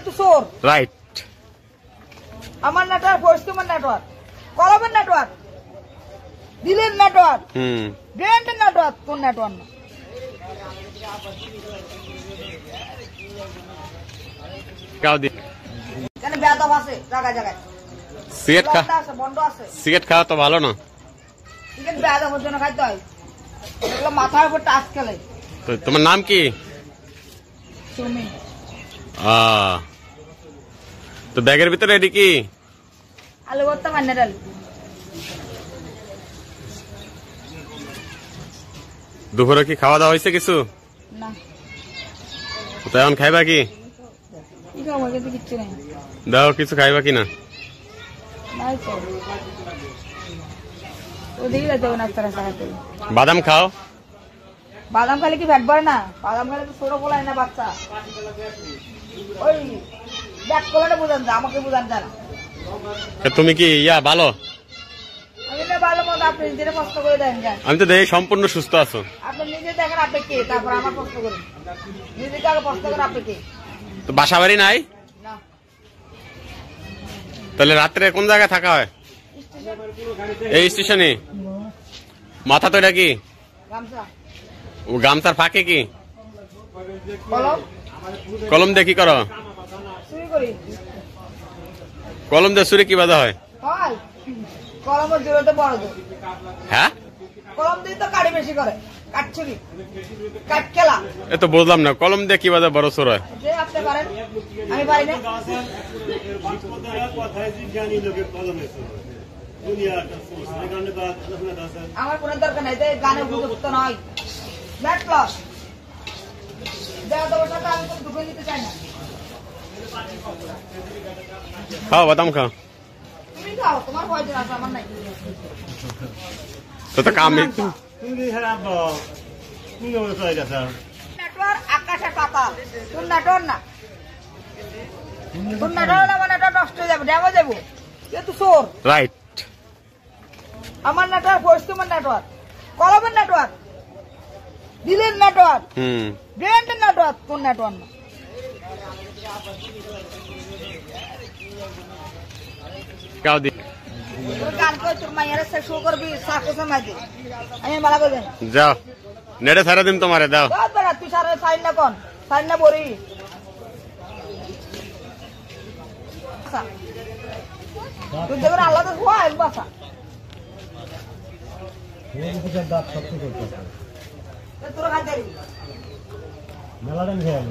তো চোর। রাইট। আমার নেটওয়ার্ক, পশ্চিমের নেটওয়ার্ক, কলমের নেটওয়ার্ক, দিলের নেটওয়ার্ক, ব্র্যান্ডের নেটওয়ার্ক, তোর নেটওয়ার্ক না। কেন বেয়াদব আছে জায়গায় জায়গায়। সিগারেট খা, বন্ধ আছে। সিগারেট খাওয়া তো ভালো না। সিগারেট বেয়াদবের জন্য খাইতে হয়। এগুলো মাথার উপর টাচ খেলে। তোমার নাম কি? সুমি। তো ব্যাগের ভিতরে এটি কি? আলু ভর্তা, মান্নার আলু। দুপুরে কি খাওয়া দাওয়া হয়েছে কিছু? না। তো এখন খাইবা কি? কি খাবো? কিচ্ছু নেই। দাও কিছু খাইবা কিনা? নাই তো। ওদিকে যেতে হবে না, একটা রাস্তা খাইতে। বাদাম খাও। বাদাম খালে কি ফ্যাট বাড়ে না? বাদাম খালে তো ছোট বলায় না বাচ্চা। ওই ব্যাক করলে বুঝান যা, আমাকে বুঝান যা না। তুমি কি ভালো? আমি না ভালো মতো, আপনি নিজের প্রশ্ন করে দেন যান। আমি তো দেখি সম্পূর্ণ সুস্থ আছো। আপনি নিজে দেখেন আপনি কে, তারপর আমার প্রশ্ন করুন। নিজেকে আগে প্রশ্ন করেন আপনি কে। তো বাসা বাড়ি নাই? না। তাহলে রাত্রে কোন জায়গায় থাকা হয়? এই স্টেশনে। মাথা তো এটা কি? গামছা। ও গামছার ফাঁকে কি? কলম। কলম দিয়ে কি করো? চুরি করি। কলম দিয়ে চুরি কি বাধা হয়? হয়। কলমের জোরতে বড় জোর। হ্যাঁ, কলম দিয়ে তো কাটি বেশি করে। কাট চুরি, কাট খেলা। এ তো বুঝলাম না, কলম দিয়ে কি বাধা বড় চোর হয়? যে আপনি পারেন, আমি পারি না। আমার কোনো দরকার নাই, গানে উপযুক্ত নয়। ব্যাড প্লাস দেওয়া সাথে আমি তো ঢুকে নিতে চাই না। খাও, বাদাম খাও। তুমি খাও, তোমার পয়সা আছে, আমার নাই। তো কাম নেটওয়ার্ক আকাশে পাতাল। তোর নেটওয়ার্ক না, তোর নেটওয়ার্ক আমার নেটওয়ার্ক নষ্ট হয়ে যাবে, ড্যামেজ যাবো। তুই তো চোর। রাইট। আমার নেটওয়ার্ক, পশ্চিমের নেটওয়ার্ক, কলমের নেটওয়ার্ক, দিলের নেটওয়ার্ক, ব্র্যান্ডের নেটওয়ার্ক, তোর নেটওয়ার্ক না। গান করে তোর মায়ের শো করবি, সাকোসে মাঝে আমি মালা করে দেন। যাও, নেটে সারা দিন তোমারে দাও। তুই সারা সাইন না কোন সাইন না বলি। তুই দেখুন আল্লাহ তো খোয়া এক বাসা। তোরা খাই দেবি মেলা দিন খেয়ে